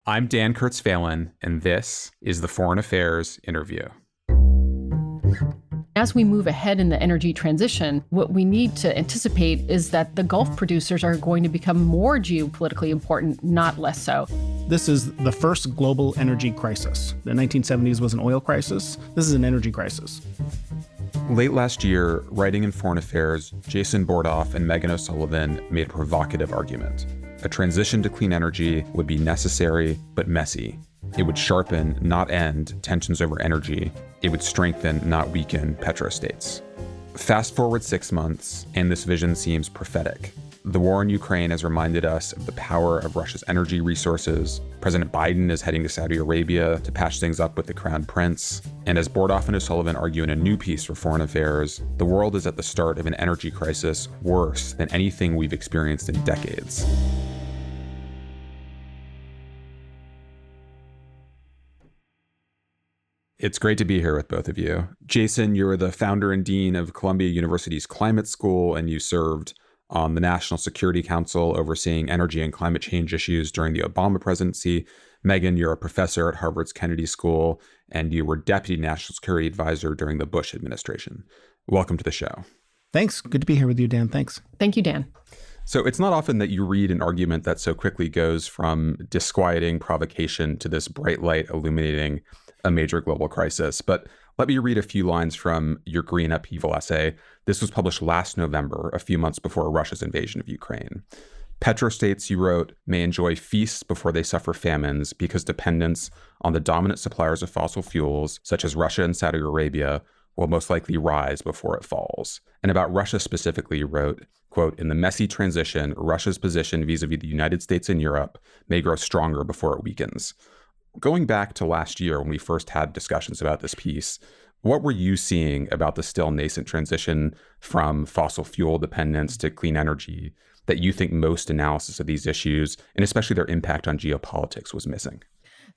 I'm Dan Kurtz-Phelan, and this is the Foreign Affairs Interview. As we move ahead in the energy transition, what we need to anticipate is that the Gulf producers are going to become more geopolitically important, not less so. This is the first global energy crisis. The 1970s was an oil crisis. This is an energy crisis. Late last year, writing in Foreign Affairs, Jason Bordoff and Meghan O'Sullivan made a provocative argument. A transition to clean energy would be necessary but messy. It would sharpen, not end, tensions over energy. It would strengthen, not weaken, petrostates. Fast forward 6 months, and this vision seems prophetic. The war in Ukraine has reminded us of the power of Russia's energy resources. President Biden is heading to Saudi Arabia to patch things up with the Crown Prince. And as Bordoff and O'Sullivan argue in a new piece for Foreign Affairs, the world is at the start of an energy crisis worse than anything we've experienced in decades. It's great to be here with both of you. Jason, you're the founder and dean of Columbia University's Climate School, and you served on the National Security Council overseeing energy and climate change issues during the Obama presidency. Meghan, you're a professor at Harvard's Kennedy School, and you were deputy national security advisor during the Bush administration. Welcome to the show. Thanks. Good to be here with you, Dan. Thanks. Thank you, Dan. So it's not often that you read an argument that so quickly goes from disquieting provocation to this bright light illuminating a major global crisis. But let me read a few lines from your Green Upheaval essay. This was published last November, a few months before Russia's invasion of Ukraine. Petrostates, you wrote, may enjoy feasts before they suffer famines because dependence on the dominant suppliers of fossil fuels, such as Russia and Saudi Arabia, will most likely rise before it falls. And about Russia specifically, you wrote, quote, in the messy transition, Russia's position vis-a-vis the United States and Europe may grow stronger before it weakens. Going back to last year when we first had discussions about this piece, what were you seeing about the still nascent transition from fossil fuel dependence to clean energy that you think most analysis of these issues, and especially their impact on geopolitics, was missing?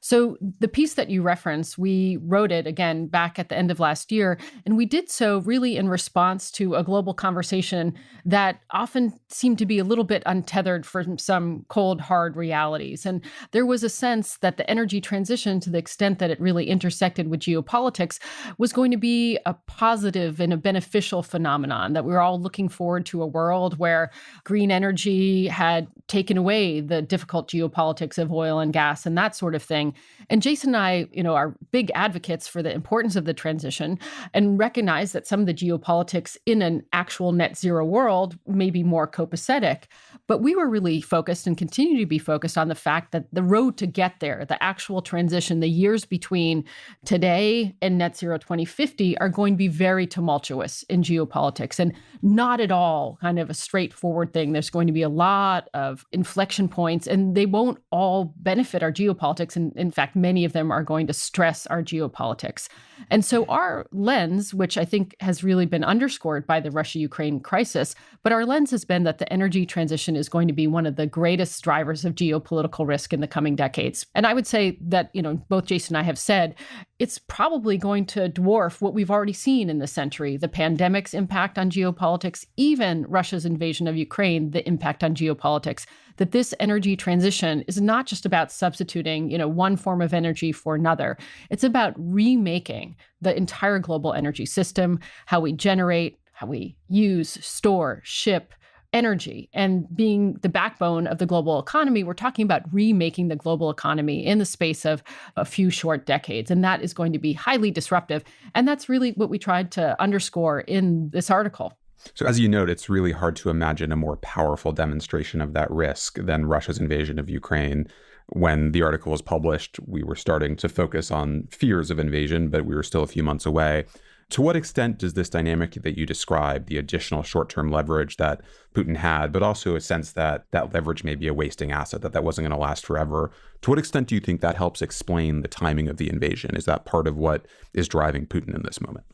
So the piece that you reference, we wrote it again back at the end of last year, and we did so really in response to a global conversation that often seemed to be a little bit untethered from some cold, hard realities. And there was a sense that the energy transition, to the extent that it really intersected with geopolitics, was going to be a positive and a beneficial phenomenon, that we were all looking forward to a world where green energy had taken away the difficult geopolitics of oil and gas and that sort of thing. And Jason and I, are big advocates for the importance of the transition and recognize that some of the geopolitics in an actual net zero world may be more copacetic. But we were really focused and continue to be focused on the fact that the road to get there, the actual transition, the years between today and net zero 2050 are going to be very tumultuous in geopolitics and not at all kind of a straightforward thing. There's going to be a lot of inflection points, and they won't all benefit our geopolitics. And in fact, many of them are going to stress our geopolitics. And so our lens, which I think has really been underscored by the Russia-Ukraine crisis, but our lens has been that the energy transition is going to be one of the greatest drivers of geopolitical risk in the coming decades. And I would say that, both Jason and I have said, it's probably going to dwarf what we've already seen in this century, the pandemic's impact on geopolitics, even Russia's invasion of Ukraine, the impact on geopolitics, that this energy transition is not just about substituting, one form of energy for another. It's about remaking the entire global energy system, how we generate, how we use, store, ship energy. And being the backbone of the global economy, we're talking about remaking the global economy in the space of a few short decades. And that is going to be highly disruptive. And that's really what we tried to underscore in this article. So as you note, it's really hard to imagine a more powerful demonstration of that risk than Russia's invasion of Ukraine. When the article was published, we were starting to focus on fears of invasion, but we were still a few months away. To what extent does this dynamic that you described, the additional short-term leverage that Putin had, but also a sense that that leverage may be a wasting asset, that wasn't going to last forever, to what extent do you think that helps explain the timing of the invasion? Is that part of what is driving Putin in this moment?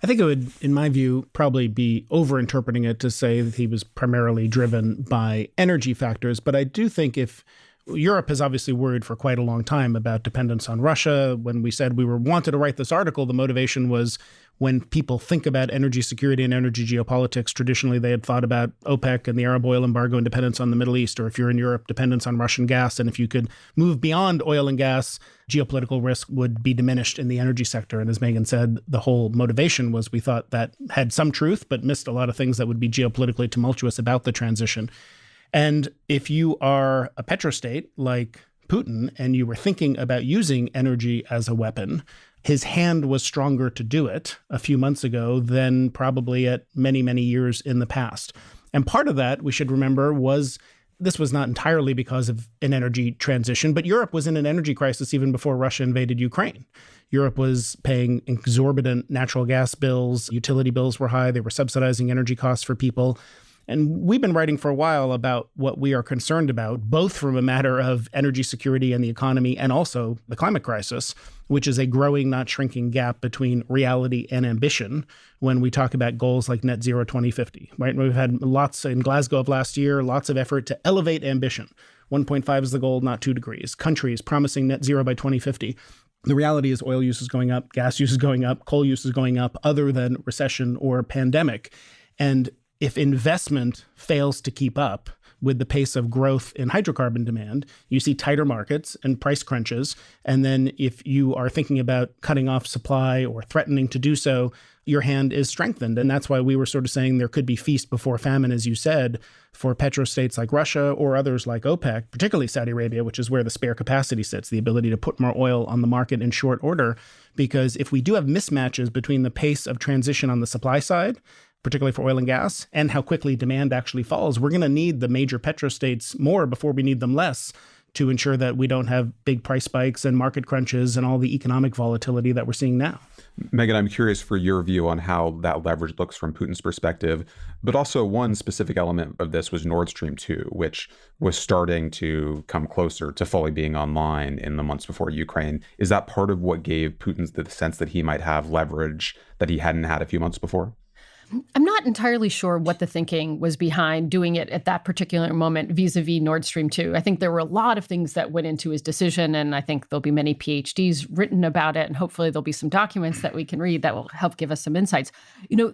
I think it would, in my view, probably be overinterpreting it to say that he was primarily driven by energy factors. But I do think if Europe has obviously worried for quite a long time about dependence on Russia. When we said we wanted to write this article, the motivation was when people think about energy security and energy geopolitics, traditionally they had thought about OPEC and the Arab oil embargo and dependence on the Middle East, or if you're in Europe, dependence on Russian gas. And if you could move beyond oil and gas, geopolitical risk would be diminished in the energy sector. And as Meghan said, the whole motivation was we thought that had some truth, but missed a lot of things that would be geopolitically tumultuous about the transition. And if you are a petrostate like Putin and you were thinking about using energy as a weapon, his hand was stronger to do it a few months ago than probably at many, many years in the past. And part of that, we should remember, this was not entirely because of an energy transition, but Europe was in an energy crisis even before Russia invaded Ukraine. Europe was paying exorbitant natural gas bills, utility bills were high, they were subsidizing energy costs for people. And we've been writing for a while about what we are concerned about, both from a matter of energy security and the economy, and also the climate crisis, which is a growing, not shrinking gap between reality and ambition when we talk about goals like net zero 2050, right? We've had lots in Glasgow of last year, lots of effort to elevate ambition. 1.5 is the goal, not 2 degrees. Countries promising net zero by 2050. The reality is oil use is going up, gas use is going up, coal use is going up, other than recession or pandemic. And if investment fails to keep up with the pace of growth in hydrocarbon demand, you see tighter markets and price crunches. And then if you are thinking about cutting off supply or threatening to do so, your hand is strengthened. And that's why we were sort of saying there could be feast before famine, as you said, for petrostates like Russia or others like OPEC, particularly Saudi Arabia, which is where the spare capacity sits, the ability to put more oil on the market in short order. Because if we do have mismatches between the pace of transition on the supply side, particularly for oil and gas, and how quickly demand actually falls, we're going to need the major petrostates more before we need them less to ensure that we don't have big price spikes and market crunches and all the economic volatility that we're seeing now. Meghan, I'm curious for your view on how that leverage looks from Putin's perspective, but also one specific element of this was Nord Stream 2, which was starting to come closer to fully being online in the months before Ukraine. Is that part of what gave Putin the sense that he might have leverage that he hadn't had a few months before? I'm not entirely sure what the thinking was behind doing it at that particular moment vis-a-vis Nord Stream 2. I think there were a lot of things that went into his decision, and I think there'll be many PhDs written about it, and hopefully there'll be some documents that we can read that will help give us some insights.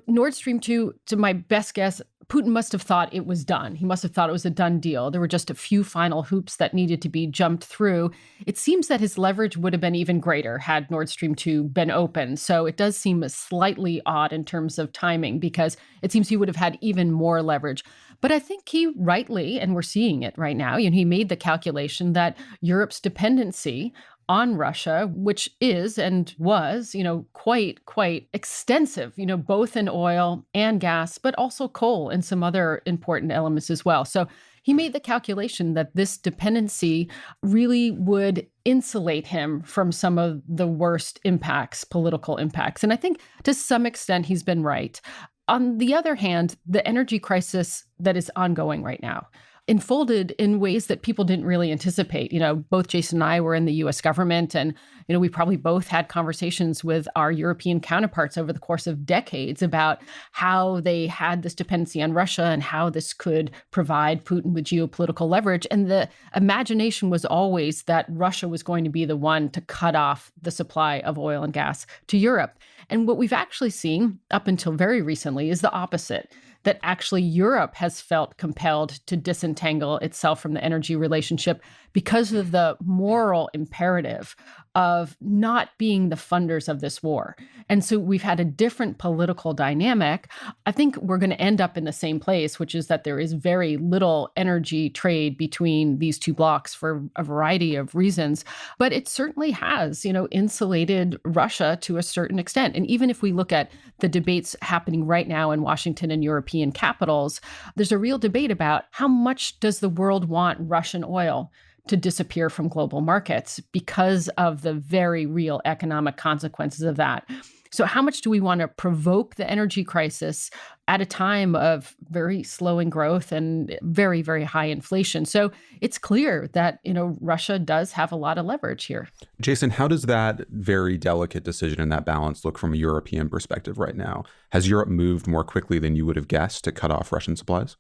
Nord Stream 2, to my best guess, Putin must have thought it was done. He must have thought it was a done deal. There were just a few final hoops that needed to be jumped through. It seems that his leverage would have been even greater had Nord Stream 2 been open. So it does seem slightly odd in terms of timing because it seems he would have had even more leverage. But I think he rightly, and we're seeing it right now, he made the calculation that Europe's dependency on Russia, which is and was, quite extensive, both in oil and gas, but also coal and some other important elements as well. So he made the calculation that this dependency really would insulate him from some of the worst impacts, political impacts. And I think to some extent he's been right. On the other hand, the energy crisis that is ongoing right now unfolded in ways that people didn't really anticipate. Both Jason and I were in the US government, and, we probably both had conversations with our European counterparts over the course of decades about how they had this dependency on Russia and how this could provide Putin with geopolitical leverage. And the imagination was always that Russia was going to be the one to cut off the supply of oil and gas to Europe. And what we've actually seen up until very recently is the opposite, that actually Europe has felt compelled to disentangle itself from the energy relationship because of the moral imperative of not being the funders of this war. And so we've had a different political dynamic. I think we're going to end up in the same place, which is that there is very little energy trade between these two blocs for a variety of reasons. But it certainly has, insulated Russia to a certain extent. And even if we look at the debates happening right now in Washington and European capitals, there's a real debate about how much does the world want Russian oil to disappear from global markets because of the very real economic consequences of that. So how much do we want to provoke the energy crisis at a time of very slowing growth and very, very high inflation? So it's clear that, Russia does have a lot of leverage here. Jason, how does that very delicate decision and that balance look from a European perspective right now? Has Europe moved more quickly than you would have guessed to cut off Russian supplies?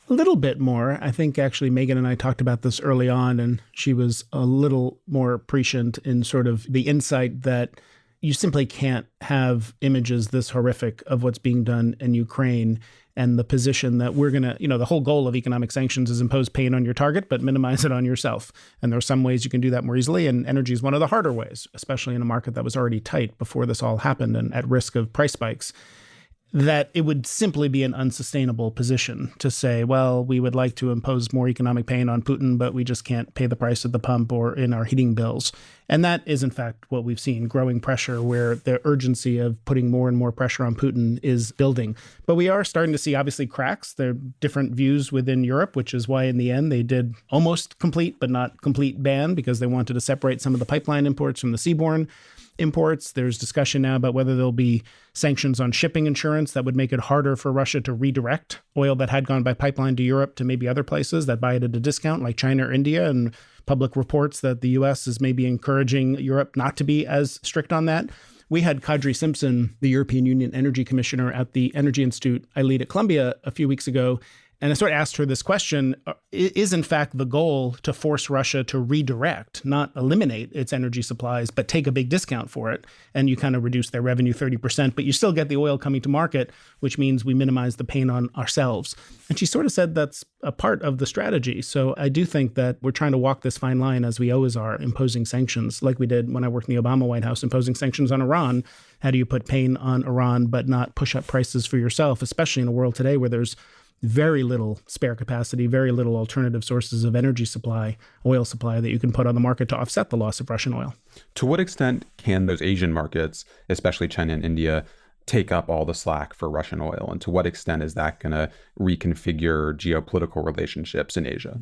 A little bit more. I think actually Meghan and I talked about this early on, and she was a little more prescient in sort of the insight that you simply can't have images this horrific of what's being done in Ukraine and the position that we're going to, the whole goal of economic sanctions is impose pain on your target, but minimize it on yourself. And there are some ways you can do that more easily. And energy is one of the harder ways, especially in a market that was already tight before this all happened and at risk of price spikes. That it would simply be an unsustainable position to say, well, we would like to impose more economic pain on Putin, but we just can't pay the price at the pump or in our heating bills. And that is, in fact, what we've seen, growing pressure where the urgency of putting more and more pressure on Putin is building. But we are starting to see, obviously, cracks. There are different views within Europe, which is why in the end they did almost complete, but not complete ban, because they wanted to separate some of the pipeline imports from the seaborne imports. There's discussion now about whether there'll be sanctions on shipping insurance that would make it harder for Russia to redirect oil that had gone by pipeline to Europe to maybe other places that buy it at a discount, like China or India. And public reports that the U.S. is maybe encouraging Europe not to be as strict on that. We had Kadri Simpson, the European Union Energy Commissioner at the Energy Institute I lead at Columbia a few weeks ago. And I sort of asked her this question, is in fact the goal to force Russia to redirect, not eliminate its energy supplies, but take a big discount for it. And you kind of reduce their revenue 30%, but you still get the oil coming to market, which means we minimize the pain on ourselves. And she sort of said that's a part of the strategy. So I do think that we're trying to walk this fine line, as we always are, imposing sanctions, like we did when I worked in the Obama White House, imposing sanctions on Iran. How do you put pain on Iran, but not push up prices for yourself, especially in a world today where there's very little spare capacity, very little alternative sources of energy supply, oil supply that you can put on the market to offset the loss of Russian oil. To what extent can those Asian markets, especially China and India, take up all the slack for Russian oil? And to what extent is that going to reconfigure geopolitical relationships in Asia?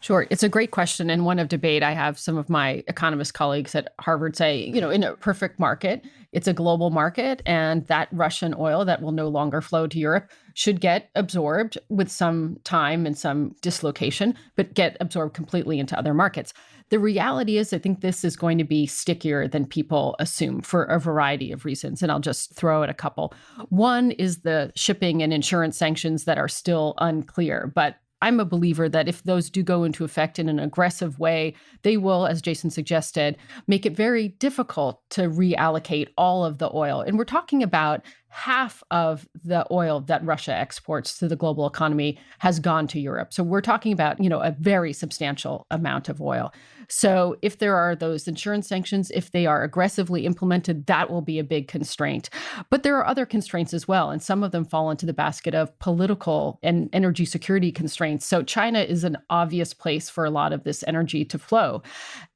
Sure. It's a great question and one of debate. I have some of my economist colleagues at Harvard say, in a perfect market, it's a global market, and that Russian oil that will no longer flow to Europe should get absorbed with some time and some dislocation, but get absorbed completely into other markets. The reality is, I think this is going to be stickier than people assume for a variety of reasons. And I'll just throw out a couple. One is the shipping and insurance sanctions that are still unclear, but I'm a believer that if those do go into effect in an aggressive way, they will, as Jason suggested, make it very difficult to reallocate all of the oil. And we're talking about half of the oil that Russia exports to the global economy has gone to Europe. So we're talking about, a very substantial amount of oil. So if there are those insurance sanctions, if they are aggressively implemented, that will be a big constraint. But there are other constraints as well, and some of them fall into the basket of political and energy security constraints. So China is an obvious place for a lot of this energy to flow.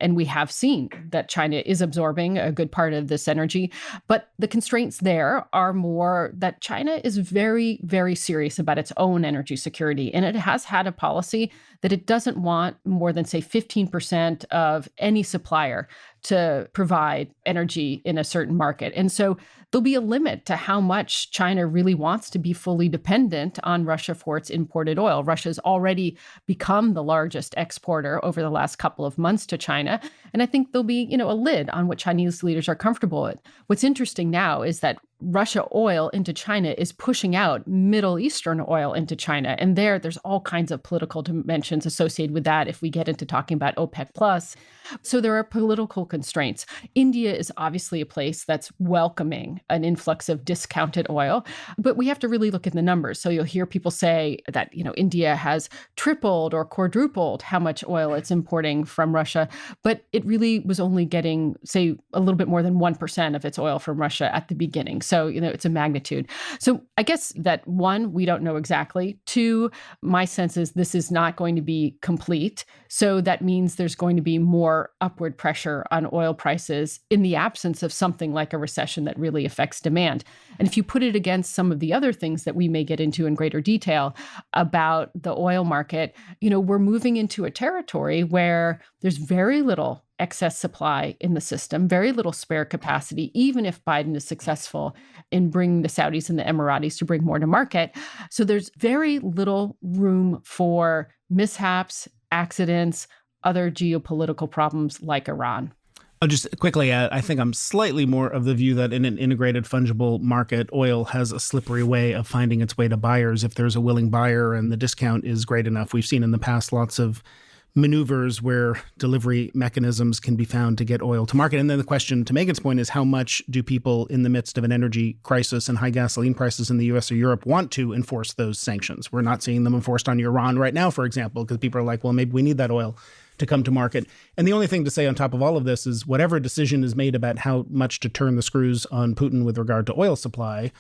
And we have seen that China is absorbing a good part of this energy. But the constraints there are more that China is very, very serious about its own energy security. And it has had a policy that it doesn't want more than, say, 15% of any supplier to provide energy in a certain market. And so there'll be a limit to how much China really wants to be fully dependent on Russia for its imported oil. Russia's already become the largest exporter over the last couple of months to China. And I think there'll be, a lid on what Chinese leaders are comfortable with. What's interesting now is that Russia oil into China is pushing out Middle Eastern oil into China. And there's all kinds of political dimensions associated with that if we get into talking about OPEC plus. So there are political constraints. India is obviously a place that's welcoming an influx of discounted oil, but we have to really look at the numbers. So you'll hear people say that, India has tripled or quadrupled how much oil it's importing from Russia, but it really was only getting, say, a little bit more than 1% of its oil from Russia at the beginning. So, it's a magnitude. So I guess that one, we don't know exactly. Two, my sense is this is not going to be complete. So that means there's going to be more upward pressure on oil prices in the absence of something like a recession that really affects demand. And if you put it against some of the other things that we may get into in greater detail about the oil market, we're moving into a territory where there's very little excess supply in the system, very little spare capacity, even if Biden is successful in bringing the Saudis and the Emiratis to bring more to market. So there's very little room for mishaps, accidents, other geopolitical problems like Iran. I'll just quickly add, I think I'm slightly more of the view that in an integrated fungible market, oil has a slippery way of finding its way to buyers if there's a willing buyer and the discount is great enough. We've seen in the past lots of maneuvers where delivery mechanisms can be found to get oil to market. And then the question, to Meghan's point, is how much do people in the midst of an energy crisis and high gasoline prices in the US or Europe want to enforce those sanctions? We're not seeing them enforced on Iran right now, for example, because people are like, well, maybe we need that oil to come to market. And the only thing to say on top of all of this is whatever decision is made about how much to turn the screws on Putin with regard to oil supply,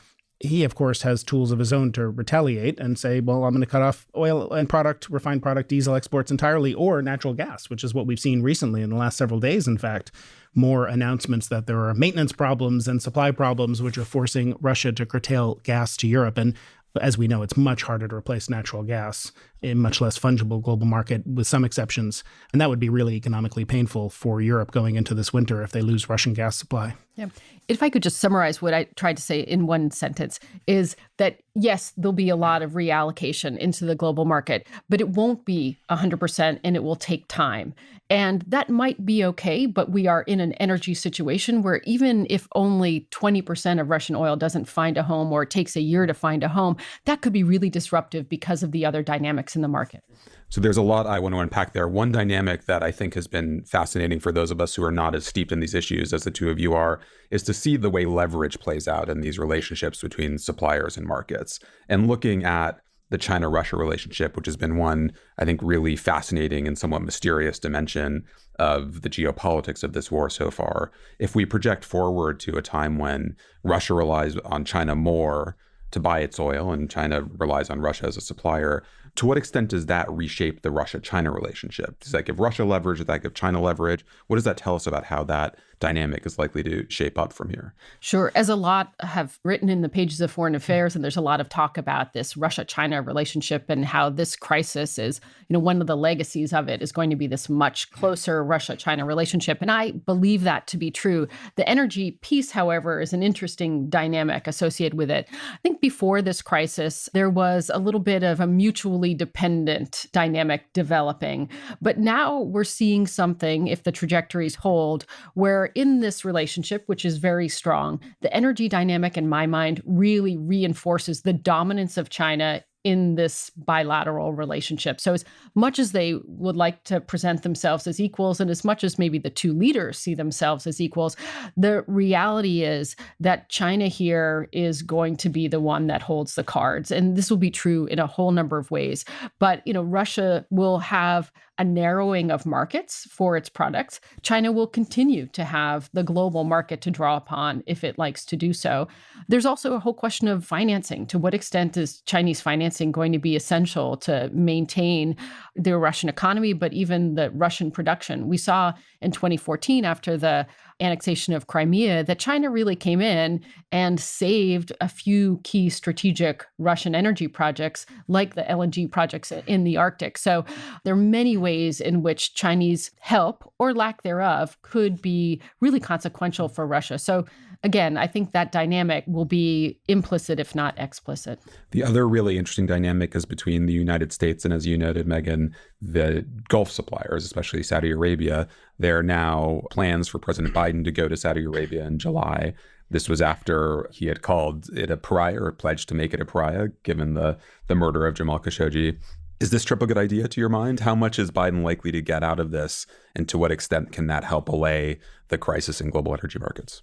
he, of course, has tools of his own to retaliate and say, well, I'm going to cut off oil and refined product, diesel exports entirely, or natural gas, which is what we've seen recently in the last several days, in fact. More announcements that there are maintenance problems and supply problems, which are forcing Russia to curtail gas to Europe. And as we know, it's much harder to replace natural gas in much less fungible global market, with some exceptions. And that would be really economically painful for Europe going into this winter if they lose Russian gas supply. Yeah. If I could just summarize what I tried to say in one sentence, is that, yes, there'll be a lot of reallocation into the global market, but it won't be 100% and it will take time. And that might be okay, but we are in an energy situation where even if only 20% of Russian oil doesn't find a home, or it takes a year to find a home, that could be really disruptive because of the other dynamics in the market. So there's a lot I want to unpack there. One dynamic that I think has been fascinating for those of us who are not as steeped in these issues as the two of you are, is to see the way leverage plays out in these relationships between suppliers and markets. And looking at the China-Russia relationship, which has been one, I think, really fascinating and somewhat mysterious dimension of the geopolitics of this war so far. If we project forward to a time when Russia relies on China more to buy its oil and China relies on Russia as a supplier, to what extent does that reshape the Russia-China relationship? Does that give Russia leverage? Does that give China leverage? What does that tell us about how that dynamic is likely to shape up from here? Sure. As a lot have written in the pages of Foreign Affairs, and there's a lot of talk about this Russia-China relationship and how this crisis is, one of the legacies of it is going to be this much closer Russia-China relationship. And I believe that to be true. The energy piece, however, is an interesting dynamic associated with it. I think before this crisis, there was a little bit of a mutually dependent dynamic developing. But now we're seeing something, if the trajectories hold, where in this relationship, which is very strong, the energy dynamic, in my mind, really reinforces the dominance of China in this bilateral relationship. So as much as they would like to present themselves as equals, and as much as maybe the two leaders see themselves as equals, the reality is that China here is going to be the one that holds the cards. And this will be true in a whole number of ways. But, Russia will have a narrowing of markets for its products. China will continue to have the global market to draw upon if it likes to do so. There's also a whole question of financing. To what extent is Chinese financing going to be essential to maintain the Russian economy, but even the Russian production? We saw in 2014, after the annexation of Crimea, that China really came in and saved a few key strategic Russian energy projects, like the LNG projects in the Arctic. So there are many ways in which Chinese help, or lack thereof, could be really consequential for Russia. So again, I think that dynamic will be implicit, if not explicit. The other really interesting dynamic is between the United States and, as you noted, Meghan, the Gulf suppliers, especially Saudi Arabia. There are now plans for President Biden to go to Saudi Arabia in July. This was after he had called it a pariah, or pledged to make it a pariah, given the murder of Jamal Khashoggi. Is this trip a good idea to your mind? How much is Biden likely to get out of this? And to what extent can that help allay the crisis in global energy markets?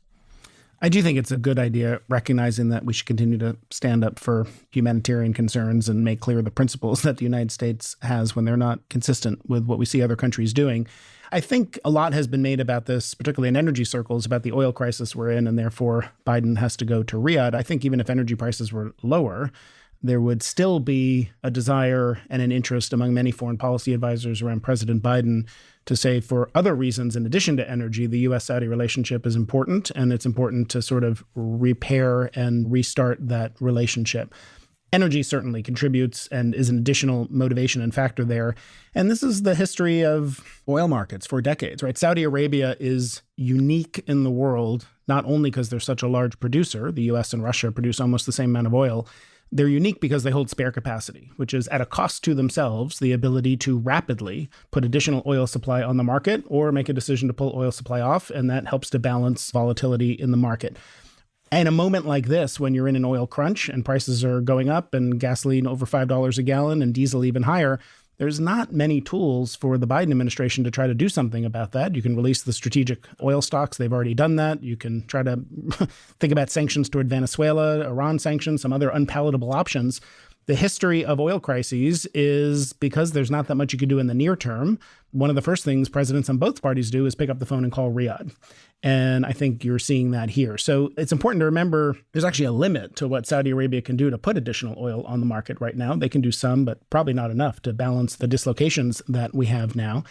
I do think it's a good idea, recognizing that we should continue to stand up for humanitarian concerns and make clear the principles that the United States has when they're not consistent with what we see other countries doing. I think a lot has been made about this, particularly in energy circles, about the oil crisis we're in, and therefore Biden has to go to Riyadh. I think even if energy prices were lower, there would still be a desire and an interest among many foreign policy advisors around President Biden to say, for other reasons, in addition to energy, the U.S.-Saudi relationship is important, and it's important to sort of repair and restart that relationship. Energy certainly contributes and is an additional motivation and factor there. And this is the history of oil markets for decades, right? Saudi Arabia is unique in the world, not only because they're such a large producer. The U.S. and Russia produce almost the same amount of oil. They're unique because they hold spare capacity, which is at a cost to themselves, the ability to rapidly put additional oil supply on the market or make a decision to pull oil supply off, and that helps to balance volatility in the market. In a moment like this, when you're in an oil crunch and prices are going up and gasoline over $5 a gallon and diesel even higher, there's not many tools for the Biden administration to try to do something about that. You can release the strategic oil stocks. They've already done that. You can try to think about sanctions toward Venezuela, Iran sanctions, some other unpalatable options. The history of oil crises is because there's not that much you can do in the near term. One of the first things presidents on both parties do is pick up the phone and call Riyadh. And I think you're seeing that here. So it's important to remember there's actually a limit to what Saudi Arabia can do to put additional oil on the market right now. They can do some, but probably not enough to balance the dislocations that we have now.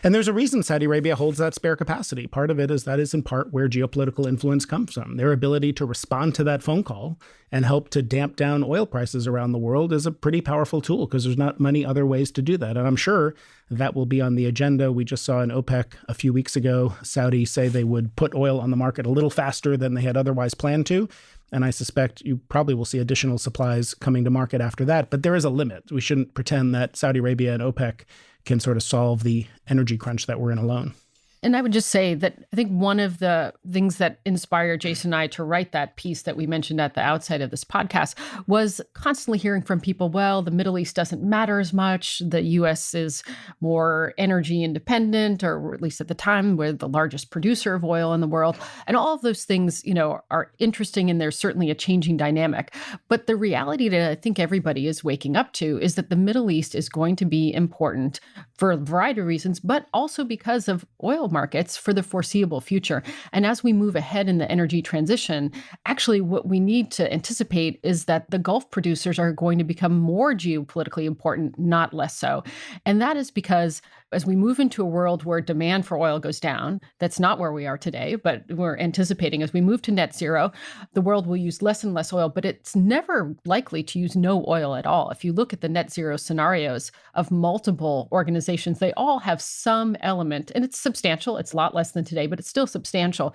And there's a reason Saudi Arabia holds that spare capacity. Part of it is that is in part where geopolitical influence comes from. Their ability to respond to that phone call and help to damp down oil prices around the world is a pretty powerful tool because there's not many other ways to do that. And I'm sure that will be on the agenda. We just saw in OPEC a few weeks ago, Saudi say they would put oil on the market a little faster than they had otherwise planned to. And I suspect you probably will see additional supplies coming to market after that. But there is a limit. We shouldn't pretend that Saudi Arabia and OPEC can sort of solve the energy crunch that we're in alone. And I would just say that I think one of the things that inspired Jason and I to write that piece that we mentioned at the outset of this podcast was constantly hearing from people, well, the Middle East doesn't matter as much. The U.S. is more energy independent, or at least at the time, we're the largest producer of oil in the world. And all of those things, are interesting, and there's certainly a changing dynamic. But the reality that I think everybody is waking up to is that the Middle East is going to be important for a variety of reasons, but also because of oil markets for the foreseeable future. And as we move ahead in the energy transition, actually what we need to anticipate is that the Gulf producers are going to become more geopolitically important, not less so. And that is because as we move into a world where demand for oil goes down, that's not where we are today, but we're anticipating as we move to net zero, the world will use less and less oil, but it's never likely to use no oil at all. If you look at the net zero scenarios of multiple organizations, they all have some element, and it's substantial. It's a lot less than today, but it's still substantial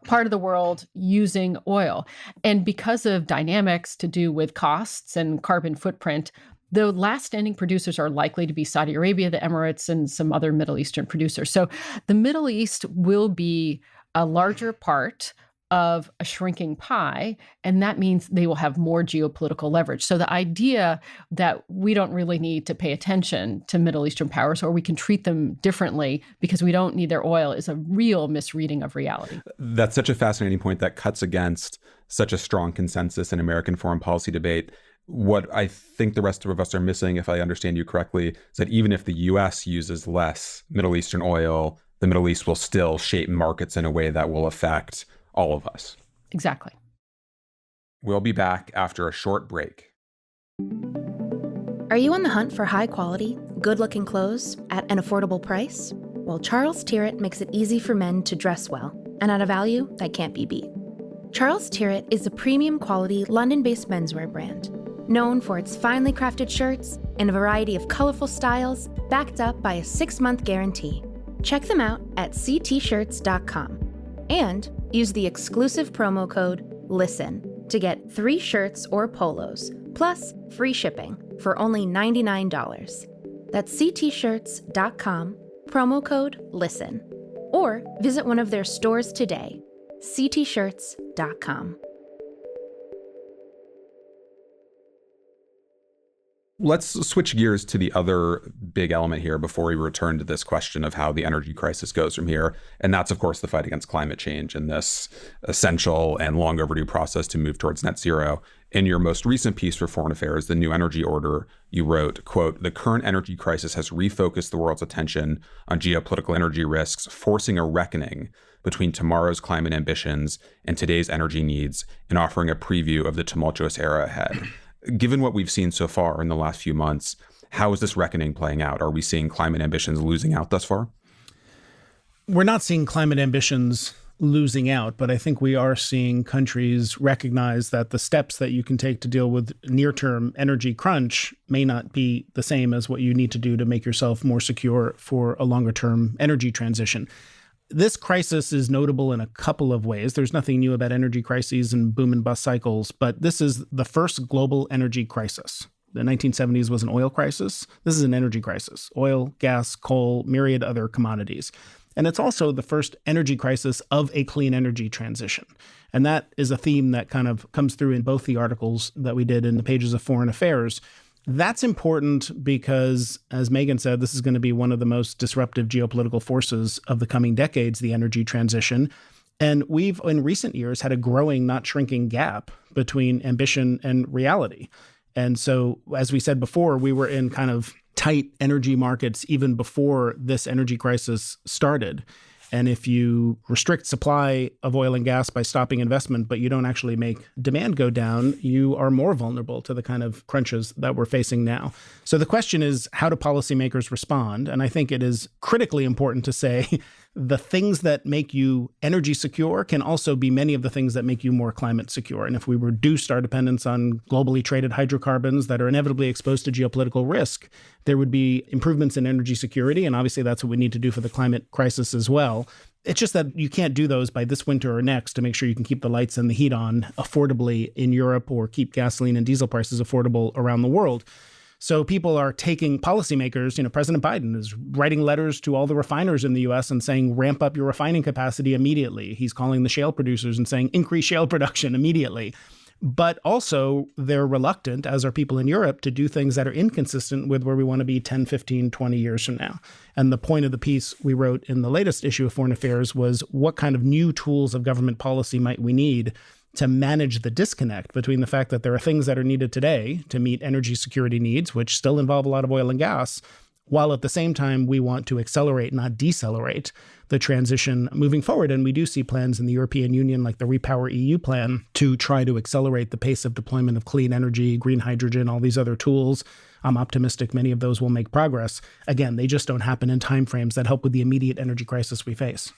part of the world using oil. And because of dynamics to do with costs and carbon footprint, the last standing producers are likely to be Saudi Arabia, the Emirates, and some other Middle Eastern producers. So the Middle East will be a larger part of a shrinking pie, and that means they will have more geopolitical leverage. So the idea that we don't really need to pay attention to Middle Eastern powers, or we can treat them differently because we don't need their oil, is a real misreading of reality. That's such a fascinating point that cuts against such a strong consensus in American foreign policy debate. What I think the rest of us are missing, if I understand you correctly, is that even if the U.S. uses less Middle Eastern oil, the Middle East will still shape markets in a way that will affect all of us. Exactly. We'll be back after a short break. Are you on the hunt for high quality, good-looking clothes at an affordable price? Well, Charles Tyrwhitt makes it easy for men to dress well and at a value that can't be beat. Charles Tyrwhitt is a premium quality London-based menswear brand, known for its finely crafted shirts in a variety of colorful styles, backed up by a 6-month guarantee. Check them out at ctshirts.com and use the exclusive promo code LISTEN to get 3 shirts or polos, plus free shipping for only $99. That's ctshirts.com, promo code LISTEN. Or visit one of their stores today, ctshirts.com. Let's switch gears to the other big element here before we return to this question of how the energy crisis goes from here. And that's, of course, the fight against climate change and this essential and long overdue process to move towards net zero. In your most recent piece for Foreign Affairs, The New Energy Order, you wrote, quote, "The current energy crisis has refocused the world's attention on geopolitical energy risks, forcing a reckoning between tomorrow's climate ambitions and today's energy needs, and offering a preview of the tumultuous era ahead." Given what we've seen so far in the last few months, how is this reckoning playing out? Are we seeing climate ambitions losing out thus far? We're not seeing climate ambitions losing out, but I think we are seeing countries recognize that the steps that you can take to deal with near-term energy crunch may not be the same as what you need to do to make yourself more secure for a longer-term energy transition. This crisis is notable in a couple of ways. There's nothing new about energy crises and boom and bust cycles, but this is the first global energy crisis. The 1970s was an oil crisis. This is an energy crisis. Oil, gas, coal, myriad other commodities. And it's also the first energy crisis of a clean energy transition. And that is a theme that kind of comes through in both the articles that we did in the pages of Foreign Affairs. That's important because, as Meghan said, this is going to be one of the most disruptive geopolitical forces of the coming decades, the energy transition. And we've, in recent years, had a growing, not shrinking gap between ambition and reality. And so, as we said before, we were in kind of tight energy markets even before this energy crisis started. And if you restrict supply of oil and gas by stopping investment, but you don't actually make demand go down, you are more vulnerable to the kind of crunches that we're facing now. So the question is, how do policymakers respond? And I think it is critically important to say the things that make you energy secure can also be many of the things that make you more climate secure. And if we reduced our dependence on globally traded hydrocarbons that are inevitably exposed to geopolitical risk, there would be improvements in energy security. And obviously, that's what we need to do for the climate crisis as well. It's just that you can't do those by this winter or next to make sure you can keep the lights and the heat on affordably in Europe or keep gasoline and diesel prices affordable around the world. So people are taking policymakers, President Biden is writing letters to all the refiners in the U.S. and saying, ramp up your refining capacity immediately. He's calling the shale producers and saying, increase shale production immediately. But also they're reluctant, as are people in Europe, to do things that are inconsistent with where we want to be 10, 15, 20 years from now. And the point of the piece we wrote in the latest issue of Foreign Affairs was, what kind of new tools of government policy might we need to manage the disconnect between the fact that there are things that are needed today to meet energy security needs, which still involve a lot of oil and gas, while at the same time we want to accelerate, not decelerate, the transition moving forward. And we do see plans in the European Union, like the Repower EU plan, to try to accelerate the pace of deployment of clean energy, green hydrogen, all these other tools. I'm optimistic many of those will make progress. Again, they just don't happen in timeframes that help with the immediate energy crisis we face.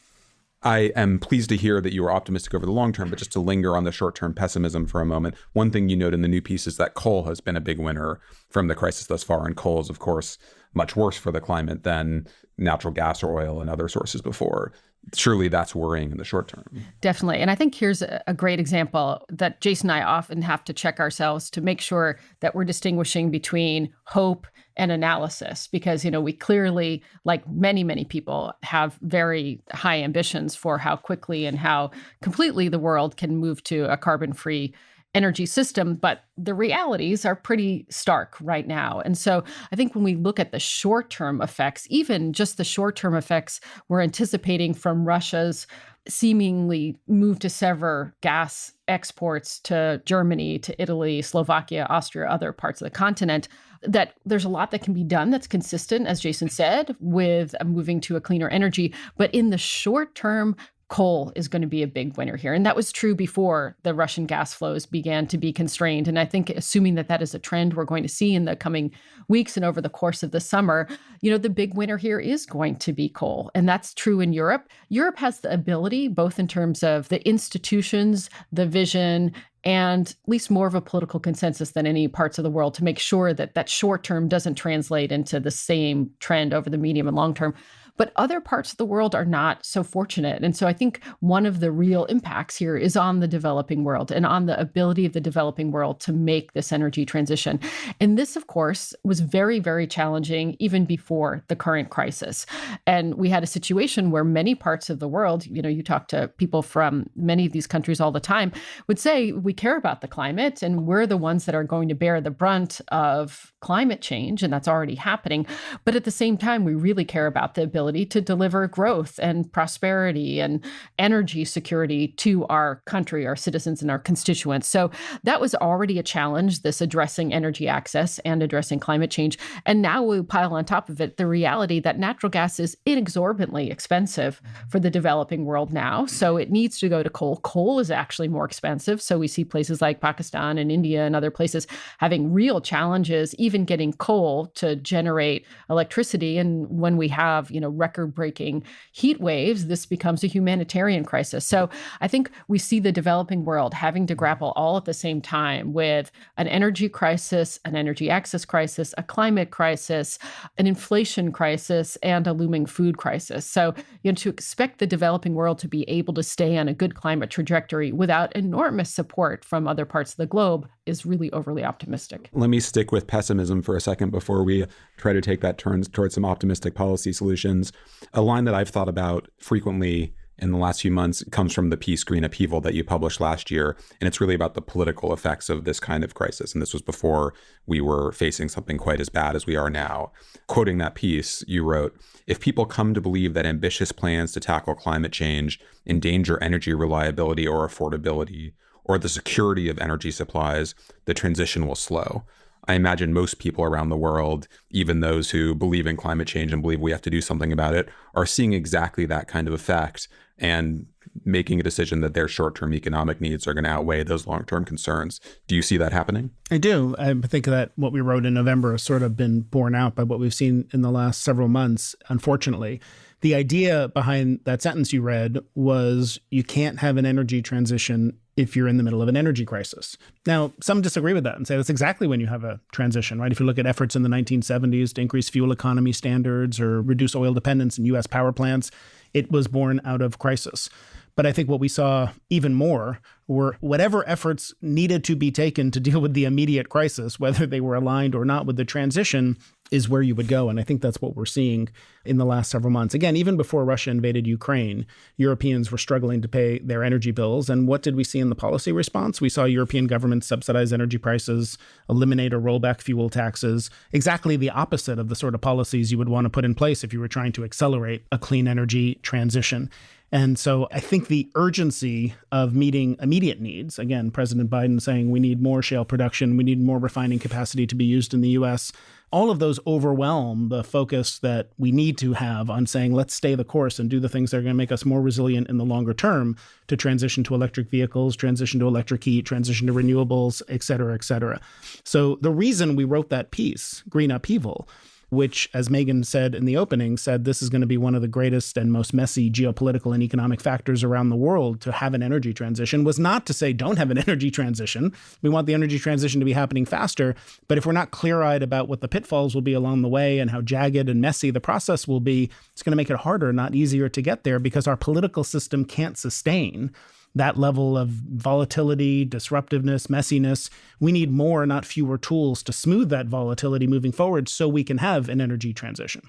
I am pleased to hear that you are optimistic over the long term, but just to linger on the short-term pessimism for a moment, one thing you note in the new piece is that coal has been a big winner from the crisis thus far, and coal is, of course, much worse for the climate than natural gas or oil and other sources before. Surely that's worrying in the short term. Definitely. And I think here's a great example that Jason and I often have to check ourselves to make sure that we're distinguishing between hope and analysis, because, we clearly, like many, many people, have very high ambitions for how quickly and how completely the world can move to a carbon-free energy system, but the realities are pretty stark right now. And so I think when we look at the short-term effects, even just the short-term effects we're anticipating from Russia's seemingly move to sever gas exports to Germany, to Italy, Slovakia, Austria, other parts of the continent, that there's a lot that can be done that's consistent, as Jason said, with moving to a cleaner energy. But in the short term, coal is going to be a big winner here. And that was true before the Russian gas flows began to be constrained. And I think assuming that that is a trend we're going to see in the coming weeks and over the course of the summer, the big winner here is going to be coal. And that's true in Europe. Europe has the ability, both in terms of the institutions, the vision, and at least more of a political consensus than any parts of the world, to make sure that that short term doesn't translate into the same trend over the medium and long term. But other parts of the world are not so fortunate. And so I think one of the real impacts here is on the developing world and on the ability of the developing world to make this energy transition. And this, of course, was very, very challenging even before the current crisis. And we had a situation where many parts of the world, you talk to people from many of these countries all the time, would say, we care about the climate and we're the ones that are going to bear the brunt of climate change. And that's already happening. But at the same time, we really care about the ability to deliver growth and prosperity and energy security to our country, our citizens, and our constituents. So that was already a challenge, this addressing energy access and addressing climate change. And now we pile on top of it the reality that natural gas is inexorbitantly expensive for the developing world now. So it needs to go to coal. Coal is actually more expensive. So we see places like Pakistan and India and other places having real challenges, even getting coal to generate electricity. And when we have, record-breaking heat waves, this becomes a humanitarian crisis. So I think we see the developing world having to grapple all at the same time with an energy crisis, an energy access crisis, a climate crisis, an inflation crisis, and a looming food crisis. So, to expect the developing world to be able to stay on a good climate trajectory without enormous support from other parts of the globe is really overly optimistic. Let me stick with pessimism for a second before we try to take that turn towards some optimistic policy solutions. A line that I've thought about frequently in the last few months comes from the piece Green Upheaval that you published last year. And it's really about the political effects of this kind of crisis. And this was before we were facing something quite as bad as we are now. Quoting that piece, you wrote, "If people come to believe that ambitious plans to tackle climate change endanger energy reliability or affordability, or the security of energy supplies, the transition will slow." I imagine most people around the world, even those who believe in climate change and believe we have to do something about it, are seeing exactly that kind of effect and making a decision that their short-term economic needs are going to outweigh those long-term concerns. Do you see that happening? I do. I think that what we wrote in November has sort of been borne out by what we've seen in the last several months, unfortunately. The idea behind that sentence you read was you can't have an energy transition if you're in the middle of an energy crisis. Now, some disagree with that and say that's exactly when you have a transition, right? If you look at efforts in the 1970s to increase fuel economy standards or reduce oil dependence in U.S. power plants, it was born out of crisis. But I think what we saw even more were whatever efforts needed to be taken to deal with the immediate crisis, whether they were aligned or not with the transition, is where you would go. And I think that's what we're seeing in the last several months. Again, even before Russia invaded Ukraine, Europeans were struggling to pay their energy bills. And what did we see in the policy response? We saw European governments subsidize energy prices, eliminate or roll back fuel taxes, exactly the opposite of the sort of policies you would want to put in place if you were trying to accelerate a clean energy transition. And so I think the urgency of meeting immediate needs, again, President Biden saying we need more shale production, we need more refining capacity to be used in the U.S., all of those overwhelm the focus that we need to have on saying, let's stay the course and do the things that are going to make us more resilient in the longer term to transition to electric vehicles, transition to electric heat, transition to renewables, et cetera, et cetera. So the reason we wrote that piece, Green Upheaval, which, as Meghan said in the opening, said this is going to be one of the greatest and most messy geopolitical and economic factors around the world to have an energy transition, was not to say don't have an energy transition. We want the energy transition to be happening faster. But if we're not clear-eyed about what the pitfalls will be along the way and how jagged and messy the process will be, it's going to make it harder, not easier to get there, because our political system can't sustain that level of volatility, disruptiveness, messiness. We need more, not fewer tools to smooth that volatility moving forward so we can have an energy transition.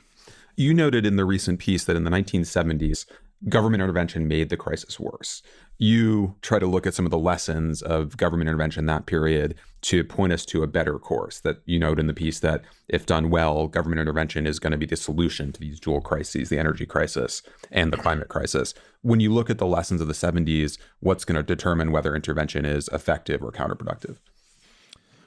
You noted in the recent piece that in the 1970s, government intervention made the crisis worse. You try to look at some of the lessons of government intervention in that period to point us to a better course. That you note in the piece that if done well, government intervention is going to be the solution to these dual crises, the energy crisis and the climate crisis. When you look at the lessons of the 70s, what's going to determine whether intervention is effective or counterproductive?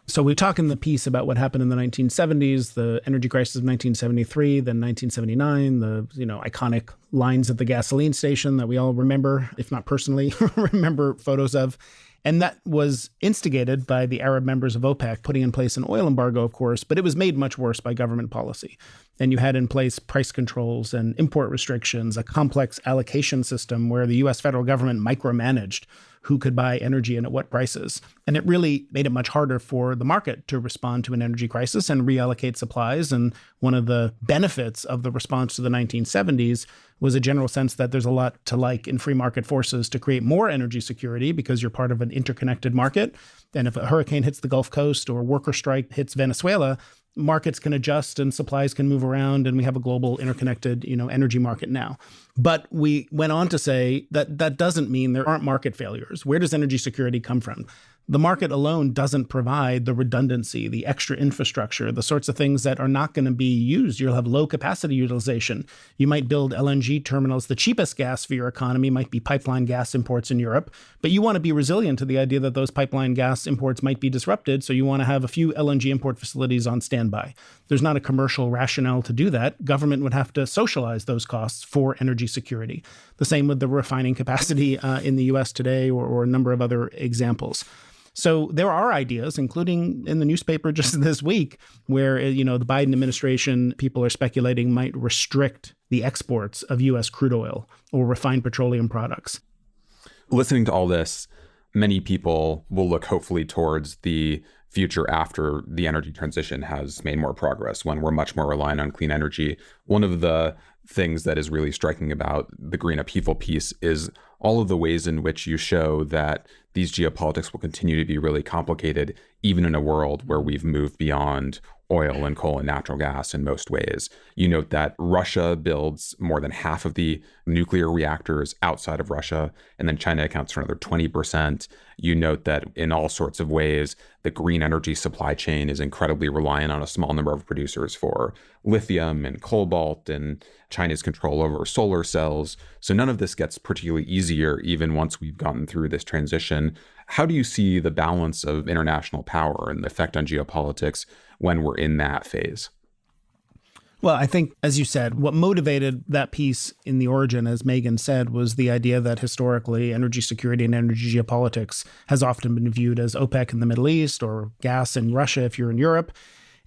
So we talk in the piece about what happened in the 1970s, the energy crisis of 1973, then 1979, the iconic lines at the gasoline station that we all remember, if not personally, remember photos of. And that was instigated by the Arab members of OPEC putting in place an oil embargo, of course, but it was made much worse by government policy. And you had in place price controls and import restrictions, a complex allocation system where the U.S. federal government micromanaged who could buy energy and at what prices. And it really made it much harder for the market to respond to an energy crisis and reallocate supplies. And one of the benefits of the response to the 1970s was a general sense that there's a lot to like in free market forces to create more energy security because you're part of an interconnected market. And if a hurricane hits the Gulf Coast or a worker strike hits Venezuela, markets can adjust and supplies can move around, and we have a global interconnected, energy market now. But we went on to say that that doesn't mean there aren't market failures. Where does energy security come from? The market alone doesn't provide the redundancy, the extra infrastructure, the sorts of things that are not going to be used. You'll have low capacity utilization. You might build LNG terminals. The cheapest gas for your economy might be pipeline gas imports in Europe, but you want to be resilient to the idea that those pipeline gas imports might be disrupted. So you want to have a few LNG import facilities on standby. There's not a commercial rationale to do that. Government would have to socialize those costs for energy security. The same with the refining capacity in the US today or a number of other examples. So there are ideas, including in the newspaper just this week, where, the Biden administration, people are speculating, might restrict the exports of U.S. crude oil or refined petroleum products. Listening to all this, many people will look hopefully towards the future after the energy transition has made more progress, when we're much more reliant on clean energy. One of the things that is really striking about the Green Upheaval piece is all of the ways in which you show that these geopolitics will continue to be really complicated, even in a world where we've moved beyond oil and coal and natural gas in most ways. You note that Russia builds more than half of the nuclear reactors outside of Russia, and then China accounts for another 20%. You note that in all sorts of ways, the green energy supply chain is incredibly reliant on a small number of producers for lithium and cobalt and China's control over solar cells. So none of this gets particularly easier even once we've gotten through this transition. How do you see the balance of international power and the effect on geopolitics when we're in that phase? Well, I think, as you said, what motivated that piece in the origin, as Meghan said, was the idea that historically energy security and energy geopolitics has often been viewed as OPEC in the Middle East or gas in Russia if you're in Europe.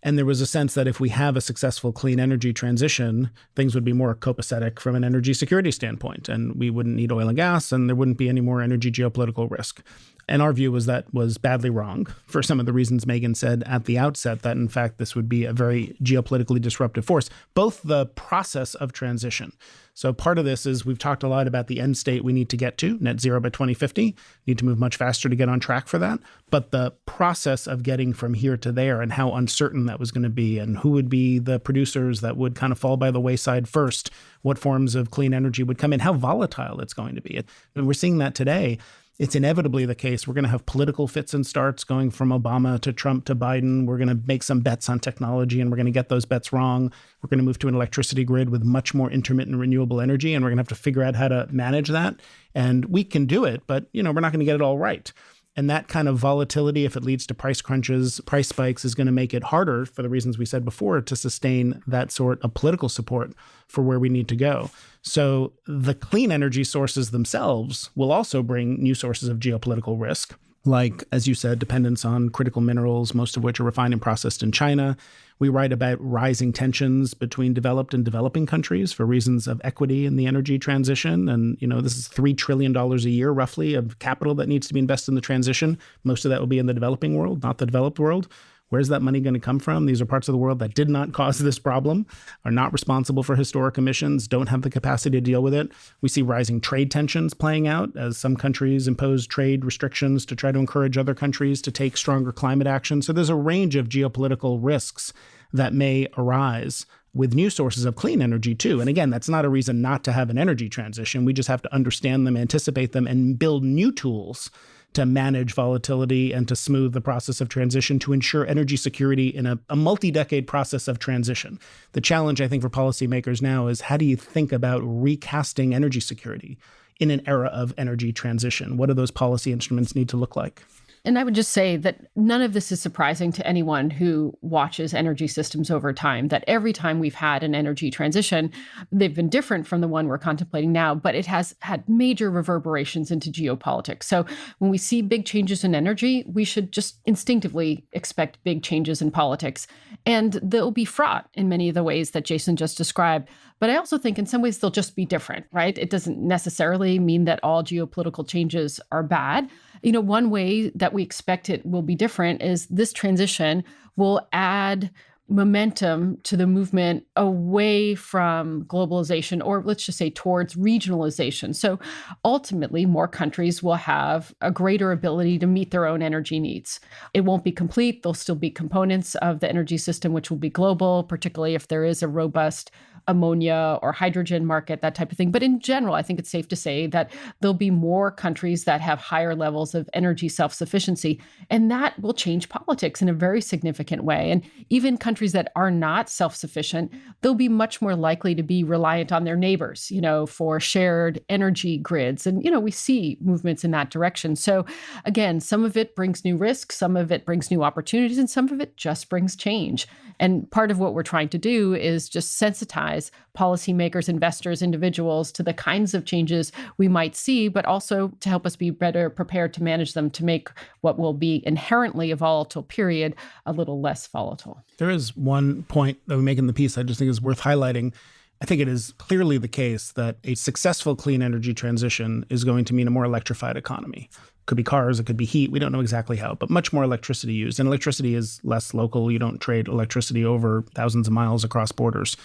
And there was a sense that if we have a successful clean energy transition, things would be more copacetic from an energy security standpoint, and we wouldn't need oil and gas, and there wouldn't be any more energy geopolitical risk. And our view was that was badly wrong for some of the reasons Meghan said at the outset, that in fact this would be a very geopolitically disruptive force, both the process of transition. So part of this is we've talked a lot about the end state we need to get to, net zero by 2050, need to move much faster to get on track for that. But the process of getting from here to there and how uncertain that was going to be and who would be the producers that would kind of fall by the wayside first, what forms of clean energy would come in, how volatile it's going to be. And we're seeing that today. It's inevitably the case. We're going to have political fits and starts going from Obama to Trump to Biden. We're going to make some bets on technology and we're going to get those bets wrong. We're going to move to an electricity grid with much more intermittent renewable energy, and we're going to have to figure out how to manage that. And we can do it, but we're not going to get it all right. And that kind of volatility, if it leads to price crunches, price spikes, is going to make it harder, for the reasons we said before, to sustain that sort of political support for where we need to go. So the clean energy sources themselves will also bring new sources of geopolitical risk, like, as you said, dependence on critical minerals, most of which are refined and processed in China. We write about rising tensions between developed and developing countries for reasons of equity in the energy transition. And, this is $3 trillion a year, roughly, of capital that needs to be invested in the transition. Most of that will be in the developing world, not the developed world. Where's that money going to come from? These are parts of the world that did not cause this problem, are not responsible for historic emissions, don't have the capacity to deal with it. We see rising trade tensions playing out as some countries impose trade restrictions to try to encourage other countries to take stronger climate action. So there's a range of geopolitical risks that may arise with new sources of clean energy too. And again, that's not a reason not to have an energy transition. We just have to understand them, anticipate them, and build new tools to manage volatility and to smooth the process of transition to ensure energy security in a multi-decade process of transition. The challenge, I think, for policymakers now is how do you think about recasting energy security in an era of energy transition? What do those policy instruments need to look like? And I would just say that none of this is surprising to anyone who watches energy systems over time, that every time we've had an energy transition, they've been different from the one we're contemplating now, but it has had major reverberations into geopolitics. So when we see big changes in energy, we should just instinctively expect big changes in politics. And they'll be fraught in many of the ways that Jason just described. But I also think in some ways they'll just be different, right? It doesn't necessarily mean that all geopolitical changes are bad. One way that we expect it will be different is this transition will add momentum to the movement away from globalization, or let's just say towards regionalization. So ultimately, more countries will have a greater ability to meet their own energy needs. It won't be complete. There'll still be components of the energy system which will be global, particularly if there is a robust ammonia or hydrogen market, that type of thing. But in general, I think it's safe to say that there'll be more countries that have higher levels of energy self-sufficiency, and that will change politics in a very significant way. And even countries that are not self-sufficient, they'll be much more likely to be reliant on their neighbors, for shared energy grids. And, we see movements in that direction. So again, some of it brings new risks, some of it brings new opportunities, and some of it just brings change. And part of what we're trying to do is just sensitize policymakers, investors, individuals to the kinds of changes we might see, but also to help us be better prepared to manage them, to make what will be inherently a volatile period a little less volatile. There is one point that we make in the piece I just think is worth highlighting. I think it is clearly the case that a successful clean energy transition is going to mean a more electrified economy. It could be cars, it could be heat. We don't know exactly how, but much more electricity used. And electricity is less local. You don't trade electricity over thousands of miles across borders.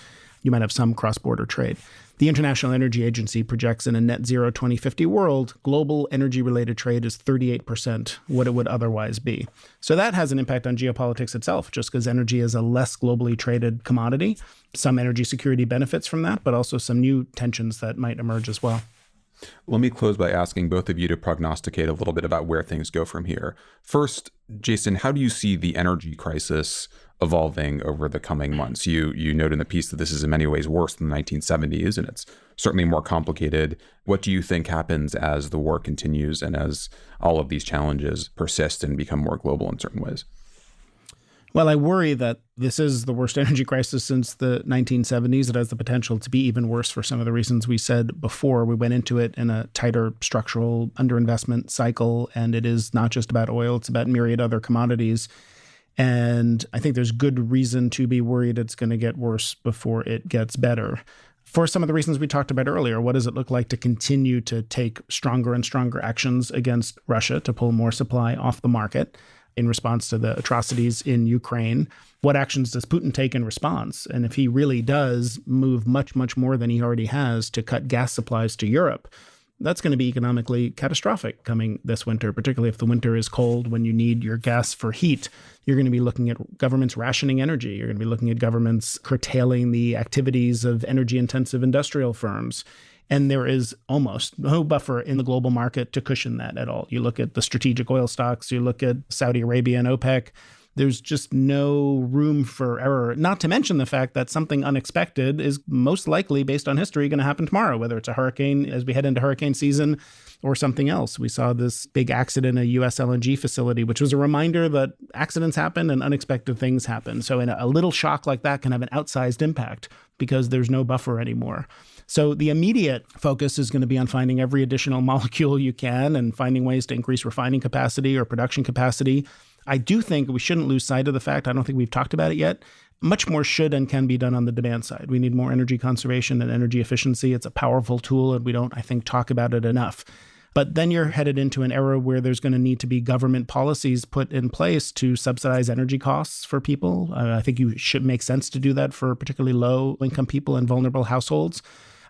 you might have some cross-border trade. The International Energy Agency projects in a net zero 2050 world, global energy-related trade is 38% what it would otherwise be. So that has an impact on geopolitics itself, just because energy is a less globally traded commodity. Some energy security benefits from that, but also some new tensions that might emerge as well. Let me close by asking both of you to prognosticate a little bit about where things go from here. First, Jason, how do you see the energy crisis evolving over the coming months? You note in the piece that this is in many ways worse than the 1970s, and it's certainly more complicated. What do you think happens as the war continues and as all of these challenges persist and become more global in certain ways? Well, I worry that this is the worst energy crisis since the 1970s. It has the potential to be even worse for some of the reasons we said before. We went into it in a tighter structural underinvestment cycle, and it is not just about oil, it's about myriad other commodities. And I think there's good reason to be worried it's going to get worse before it gets better. For some of the reasons we talked about earlier, what does it look like to continue to take stronger and stronger actions against Russia to pull more supply off the market in response to the atrocities in Ukraine? What actions does Putin take in response? And if he really does move much, much more than he already has to cut gas supplies to Europe, that's going to be economically catastrophic coming this winter, particularly if the winter is cold when you need your gas for heat. You're going to be looking at governments rationing energy. You're going to be looking at governments curtailing the activities of energy-intensive industrial firms. And there is almost no buffer in the global market to cushion that at all. You look at the strategic oil stocks, you look at Saudi Arabia and OPEC, there's just no room for error, not to mention the fact that something unexpected is most likely, based on history, going to happen tomorrow, whether it's a hurricane as we head into hurricane season or something else. We saw this big accident in a U.S. LNG facility, which was a reminder that accidents happen and unexpected things happen. So a little shock like that can have an outsized impact because there's no buffer anymore. So the immediate focus is going to be on finding every additional molecule you can and finding ways to increase refining capacity or production capacity. I do think we shouldn't lose sight of the fact, I don't think we've talked about it yet, much more should and can be done on the demand side. We need more energy conservation and energy efficiency. It's a powerful tool, and we don't, I think, talk about it enough. But then you're headed into an era where there's going to need to be government policies put in place to subsidize energy costs for people. I think you should make sense to do that for particularly low-income people and vulnerable households.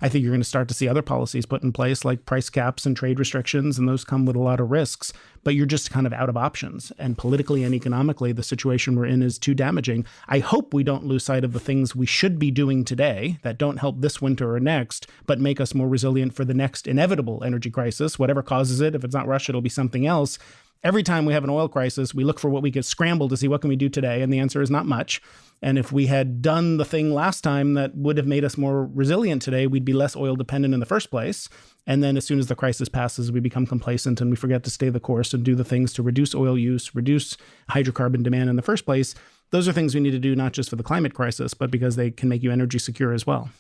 I think you're going to start to see other policies put in place like price caps and trade restrictions, and those come with a lot of risks, but you're just kind of out of options. And politically and economically, the situation we're in is too damaging. I hope we don't lose sight of the things we should be doing today that don't help this winter or next, but make us more resilient for the next inevitable energy crisis, whatever causes it. If it's not Russia, it'll be something else. Every time we have an oil crisis, we look for what we could scramble to see what can we do today, and the answer is not much. And if we had done the thing last time that would have made us more resilient today, we'd be less oil dependent in the first place. And then as soon as the crisis passes, we become complacent and we forget to stay the course and do the things to reduce oil use, reduce hydrocarbon demand in the first place. Those are things we need to do not just for the climate crisis, but because they can make you energy secure as well.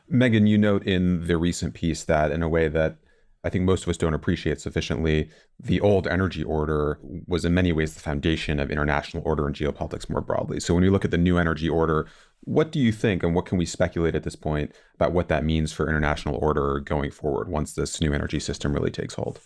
Meghan, you note in the recent piece that in a way that I think most of us don't appreciate sufficiently, the old energy order was in many ways the foundation of international order and geopolitics more broadly. So when you look at the new energy order, what do you think and what can we speculate at this point about what that means for international order going forward once this new energy system really takes hold?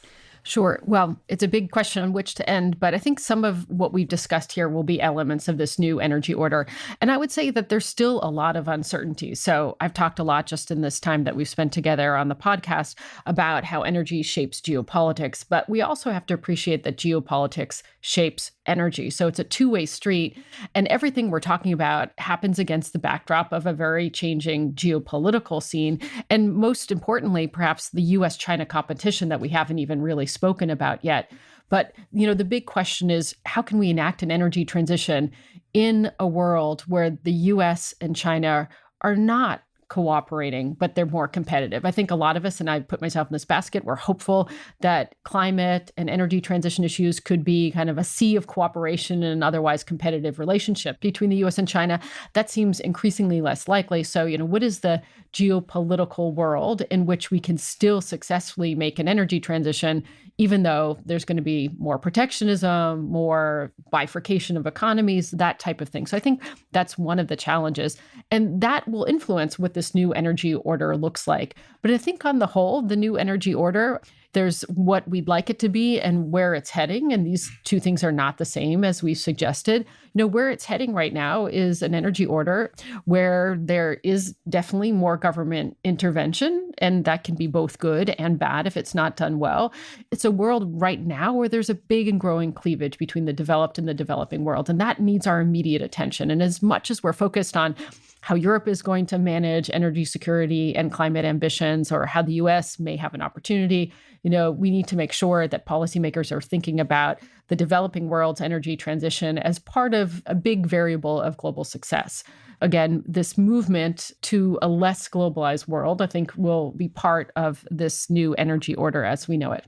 Sure. Well, it's a big question on which to end, but I think some of what we've discussed here will be elements of this new energy order. And I would say that there's still a lot of uncertainty. So I've talked a lot just in this time that we've spent together on the podcast about how energy shapes geopolitics, but we also have to appreciate that geopolitics shapes energy. So it's a two-way street, and everything we're talking about happens against the backdrop of a very changing geopolitical scene. And most importantly, perhaps the US-China competition that we haven't even really spoken about yet. But, the big question is, how can we enact an energy transition in a world where the US and China are not cooperating, but they're more competitive? I think a lot of us, and I put myself in this basket, we're hopeful that climate and energy transition issues could be kind of a sea of cooperation in an otherwise competitive relationship between the US and China. That seems increasingly less likely. So, what is the geopolitical world in which we can still successfully make an energy transition, even though there's going to be more protectionism, more bifurcation of economies, that type of thing. So I think that's one of the challenges. And that will influence what this new energy order looks like. But I think on the whole, the new energy order, there's what we'd like it to be and where it's heading. And these two things are not the same, as we suggested. Where it's heading right now is an energy order where there is definitely more government intervention, and that can be both good and bad if it's not done well. It's a world right now where there's a big and growing cleavage between the developed and the developing world, and that needs our immediate attention. And as much as we're focused on how Europe is going to manage energy security and climate ambitions, or how the US may have an opportunity, we need to make sure that policymakers are thinking about the developing world's energy transition as part of a big variable of global success. Again, this movement to a less globalized world, I think, will be part of this new energy order as we know it.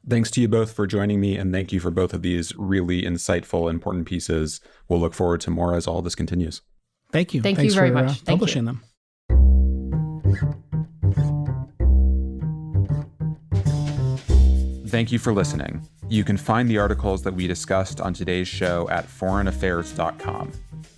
Thanks to you both for joining me, and thank you for both of these really insightful, important pieces. We'll look forward to more as all this continues. Thank you. Thanks you very for much. Publishing them. Thank you for listening. You can find the articles that we discussed on today's show at foreignaffairs.com.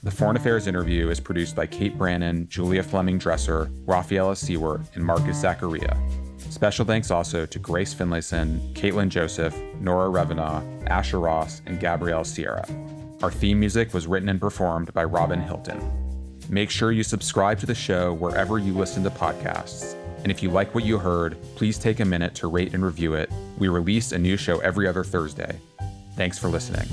The Foreign Affairs interview is produced by Kate Brannon, Julia Fleming-Dresser, Rafaela Seward, and Marcus Zachariah. Special thanks also to Grace Finlayson, Caitlin Joseph, Nora Revenant, Asher Ross, and Gabrielle Sierra. Our theme music was written and performed by Robin Hilton. Make sure you subscribe to the show wherever you listen to podcasts. And if you like what you heard, please take a minute to rate and review it. We release a new show every other Thursday. Thanks for listening.